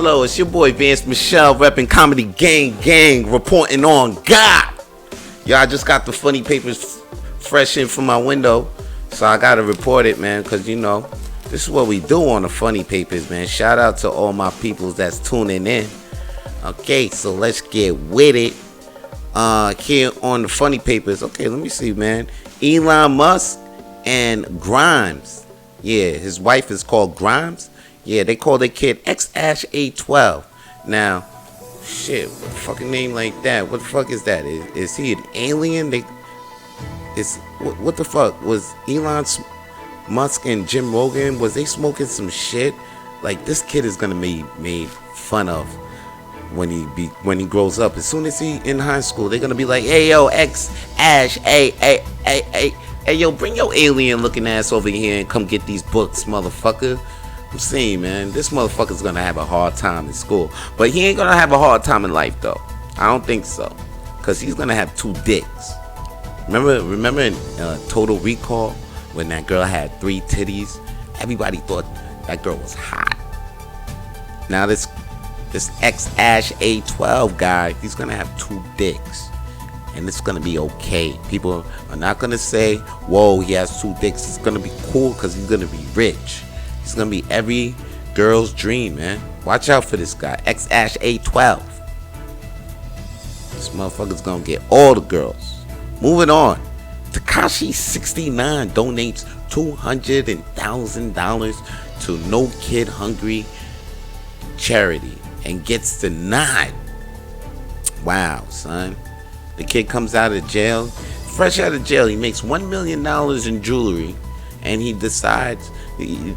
Hello, it's your boy Vance Michelle, repping Comedy Gang, reporting on God. Yo, I just got the funny papers fresh in from my window, so I gotta report it, man, because this is what we do on the funny papers, man. Shout out to all my peoples that's tuning in. Okay, so let's get with it. Here on the funny papers, okay, let me see, man. Elon Musk and Grimes. Yeah, his wife is called Grimes. Yeah, they call their kid X-A12. Now, shit, what the fucking name like that? What the fuck is that? Is he an alien? What the fuck? Was Elon Musk and Jim Rogan, was they smoking some shit? Like, this kid is gonna be made fun of when he grows up. As soon as he in high school, they're gonna be like, hey yo, hey yo, bring your alien looking ass over here and come get these books, motherfucker. I'm saying, man, this motherfucker's gonna have a hard time in school, but he ain't gonna have a hard time in life though. I don't think so, cause he's gonna have 2 dicks. Remember in Total Recall when that girl had 3 titties? Everybody thought that girl was hot. Now this X-A12 guy, he's gonna have 2 dicks, and it's gonna be okay. People are not gonna say, whoa, he has 2 dicks. It's gonna be cool because he's gonna be rich. He's gonna be every girl's dream, man. Watch out for this guy, X-A12. This motherfucker's gonna get all the girls. Moving on. Tekashi69 donates $200,000 to No Kid Hungry charity and gets denied. Wow, son. The kid comes out of jail. Fresh out of jail, he makes $1 million in jewelry, and he decides,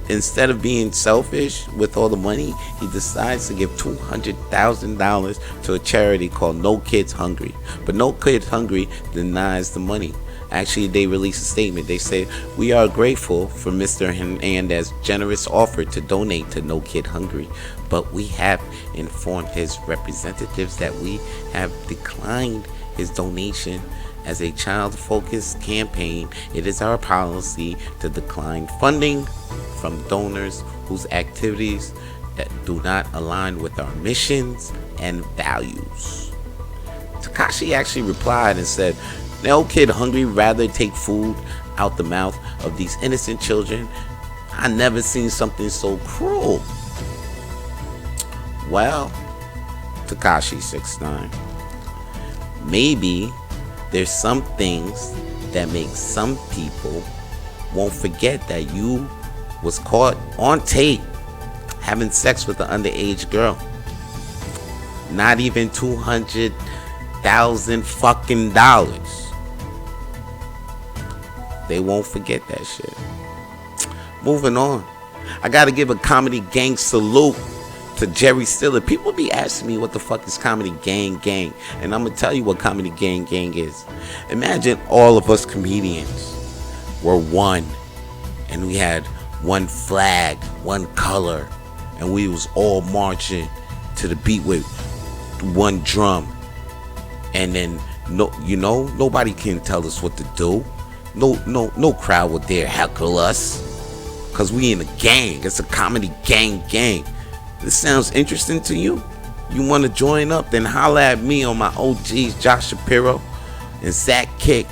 instead of being selfish with all the money, he decides to give $200,000 to a charity called No Kids Hungry. But No Kids Hungry denies the money. Actually, they released a statement. They say, we are grateful for Mr. Hernandez's generous offer to donate to No Kid Hungry, but we have informed his representatives that we have declined his donation. As a child-focused campaign, it is our policy to decline funding from donors whose activities that do not align with our missions and values. Tekashi actually replied and said, No Kid Hungry rather take food out the mouth of these innocent children. I never seen something so cruel. Well, Tekashi69, maybe there's some things that make some people won't forget that you was caught on tape having sex with an underage girl. Not even $200,000 fucking dollars. They won't forget that shit. Moving on. I gotta give a Comedy Gang salute to Jerry Stiller. People be asking me what the fuck is Comedy Gang, and I'm gonna tell you what Comedy Gang is. Imagine all of us comedians were one, and we had one flag, one color, and we was all marching to the beat with one drum, and then nobody can tell us what to do. No crowd would dare heckle us, cause we in a gang. It's a Comedy Gang. This sounds interesting to you? You want to join up? Then holla at me on my OGs, Josh Shapiro and Zach Kick,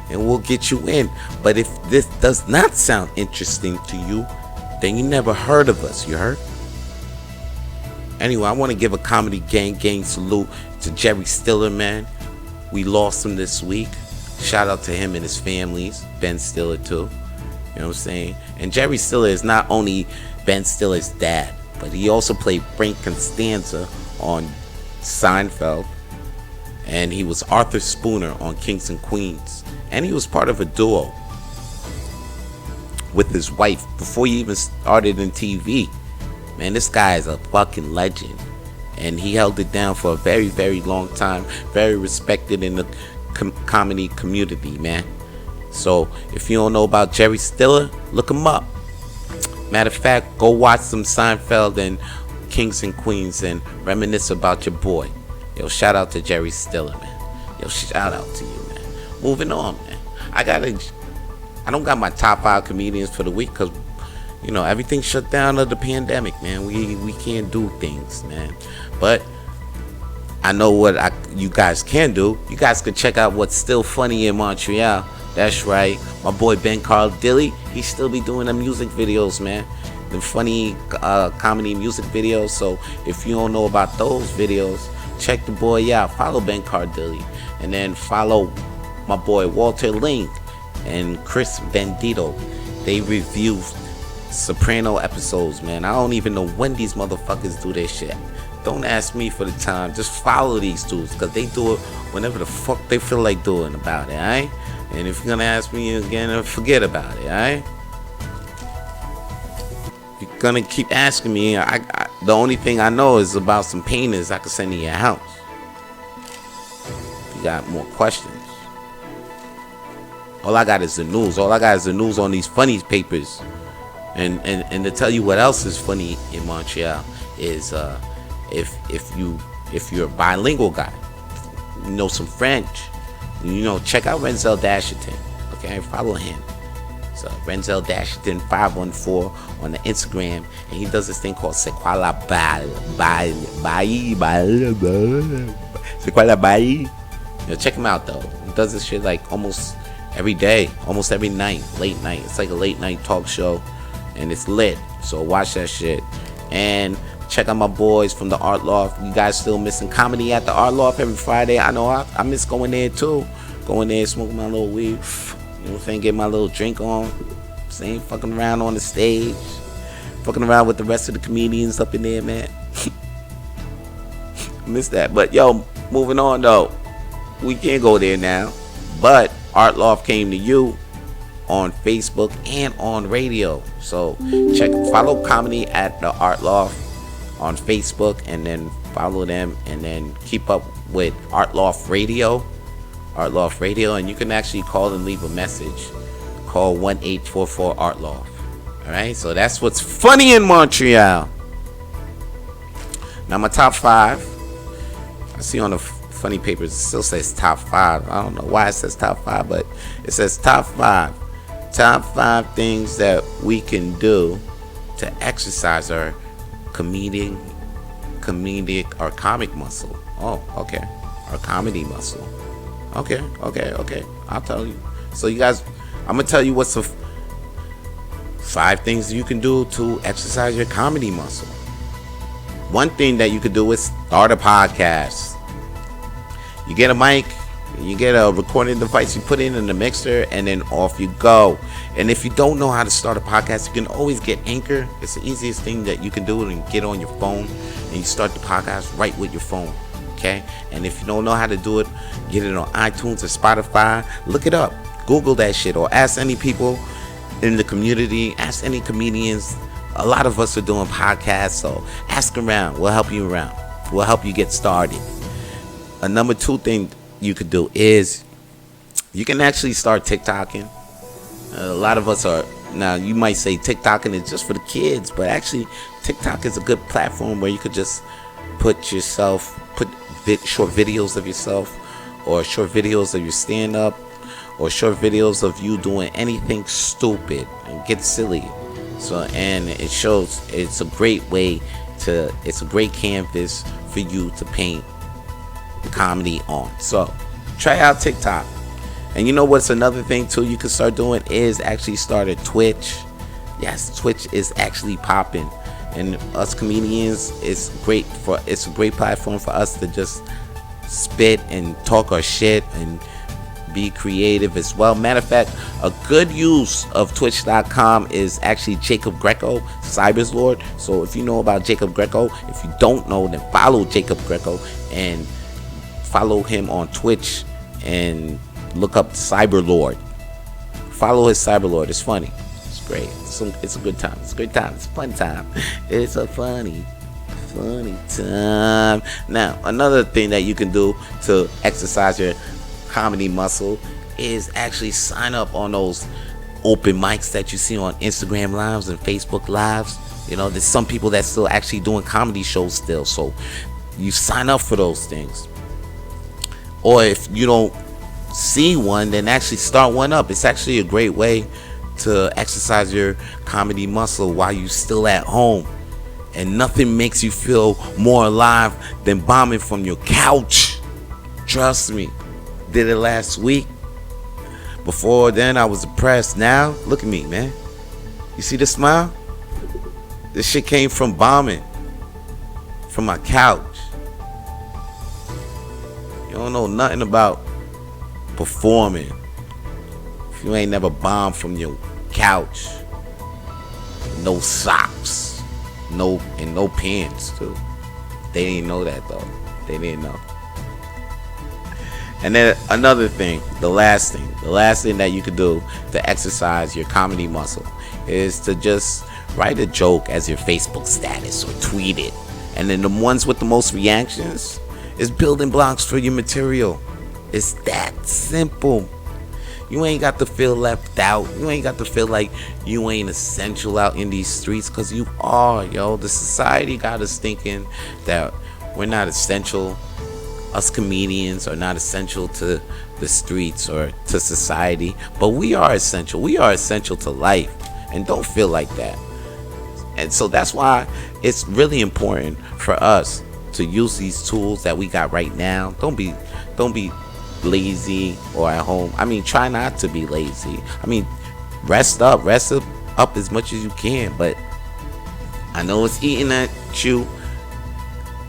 and we'll get you in. But if this does not sound interesting to you, then you never heard of us, you heard? Anyway, I want to give a Comedy Gang salute to Jerry Stiller, man. We lost him this week. Shout out to him and his families, Ben Stiller too. You know what I'm saying? And Jerry Stiller is not only Ben Stiller's dad, but he also played Frank Costanza on Seinfeld, and he was Arthur Spooner on Kings and Queens, and he was part of a duo with his wife before he even started in TV. Man, this guy is a fucking legend, and he held it down for a very, very long time. Very respected in the comedy community, man. So if you don't know about Jerry Stiller, look him up. Matter of fact, go watch some Seinfeld and Kings and Queens and reminisce about your boy. Yo, shout out to Jerry Stiller, man. Yo, shout out to you, man. Moving on, man. I don't got my top 5 comedians for the week because You know, everything shut down under the pandemic, man. We can't do things, man. But I know what you guys can do. You guys can check out what's still funny in Montreal. That's right. My boy Ben Carl Dilly, he still be doing the music videos, man. The funny comedy music videos. So if you don't know about those videos, check the boy out. Follow Ben Cardilli. And then follow my boy Walter Link and Chris Bandito. They review Soprano episodes, man. I don't even know when these motherfuckers do this shit. Don't ask me for the time. Just follow these dudes, because they do it whenever the fuck they feel like doing about it, alright? And if you're gonna ask me again, forget about it, alright? If you're gonna keep asking me, the only thing I know is about some paintings I can send to your house. If you got more questions. All I got is the news. All I got is the news on these funny papers. And to tell you what else is funny in Montreal is if you're a bilingual guy, you know some French, you know, check out Renzel Dasherton. Okay, follow him. So Renzel Dasherton 514 on the Instagram, and he does this thing called C'est quoi la balle? C'est quoi la balle? You know, check him out though. He does this shit like almost every day, almost every night, late night. It's like a late night talk show, and it's lit. So watch that shit. And check out my boys from the Art Loft. You guys still missing comedy at the Art Loft every Friday? I know I miss going there too. Going there, smoking my little weed. You know what I'm saying? Get my little drink on. Saying fucking around on the stage. Fucking around with the rest of the comedians up in there, man. Miss that. But yo, moving on though. We can't go there now. But Art Loft came to you on Facebook and on radio. So follow comedy at the Art Loft on Facebook, and then follow them, and then keep up with Art Loft Radio, and you can actually call and leave a message. Call 1-844 Art Loft. All right, so that's what's funny in Montreal. Now my top 5. I see on the funny papers it still says top 5. I don't know why it says top 5, but it says top 5. Top 5 things that we can do to exercise our comedic or comic muscle. Oh, okay. Our comedy muscle. Okay. I'll tell you. So you guys, I'm gonna tell you what's the 5 things you can do to exercise your comedy muscle. One thing that you could do is start a podcast. You get a mic, you get a recording device, you put it in the mixer, and then off you go. And if you don't know how to start a podcast, you can always get Anchor. It's the easiest thing that you can do, and get on your phone and you start the podcast right with your phone. Okay? And if you don't know how to do it, get it on iTunes or Spotify. Look it up. Google that shit, or ask any people in the community, ask any comedians. A lot of us are doing podcasts, so ask around. We'll help you around. We'll help you get started. A number 2 thing you could do is you can actually start TikToking. A lot of us are, now you might say TikToking is just for the kids, but actually TikTok is a good platform where you could just put short videos of yourself, or short videos of your stand-up, or short videos of you doing anything stupid and get silly. So, and it shows, it's a great canvas for you to paint comedy on. So try out TikTok. And you know what's another thing too you can start doing is actually start a Twitch. Yes, Twitch is actually popping, and us comedians, it's a great platform for us to just spit and talk our shit and be creative as well. Matter of fact, a good use of Twitch.com is actually Jacob Greco, Cyber's Lord. So if you know about Jacob Greco, if you don't know, then follow Jacob Greco and follow him on Twitch and look up Cyberlord. Follow his Cyberlord. It's funny. It's great. It's a good time. It's a great time. It's a fun time. It's a funny time. Now, another thing that you can do to exercise your comedy muscle is actually sign up on those open mics that you see on Instagram Lives and Facebook Lives. You know, there's some people that's still actually doing comedy shows still. So you sign up for those things. Or if you don't see one, then actually start one up. It's actually a great way to exercise your comedy muscle while you still at home. And nothing makes you feel more alive than bombing from your couch. Trust me. Did it last week. Before then, I was depressed. Now, look at me, man. You see the smile? This shit came from bombing. From my couch. You don't know nothing about performing if you ain't never bombed from your couch. No socks. No pants, too. They didn't know that, though. They didn't know. And then another thing, the last thing that you could do to exercise your comedy muscle is to just write a joke as your Facebook status or tweet it. And then the ones with the most reactions is building blocks for your material. It's that simple. You ain't got to feel left out. You ain't got to feel like you ain't essential out in these streets, because you are, yo. The society got us thinking that we're not essential. Us comedians are not essential to the streets or to society, but we are essential. We are essential to life, and don't feel like that. And so that's why it's really important for us to use these tools that we got right now. Don't be lazy or at home. I mean, try not to be lazy. I mean, rest up as much as you can. But I know it's eating at you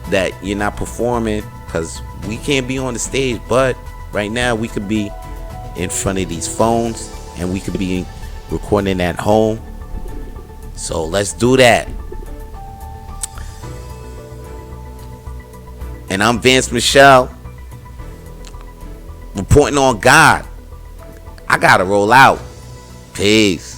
that you're not performing, because we can't be on the stage. But right now we could be in front of these phones, and we could be recording at home. So let's do that. And I'm Vance Michelle, reporting on God. I gotta roll out. Peace.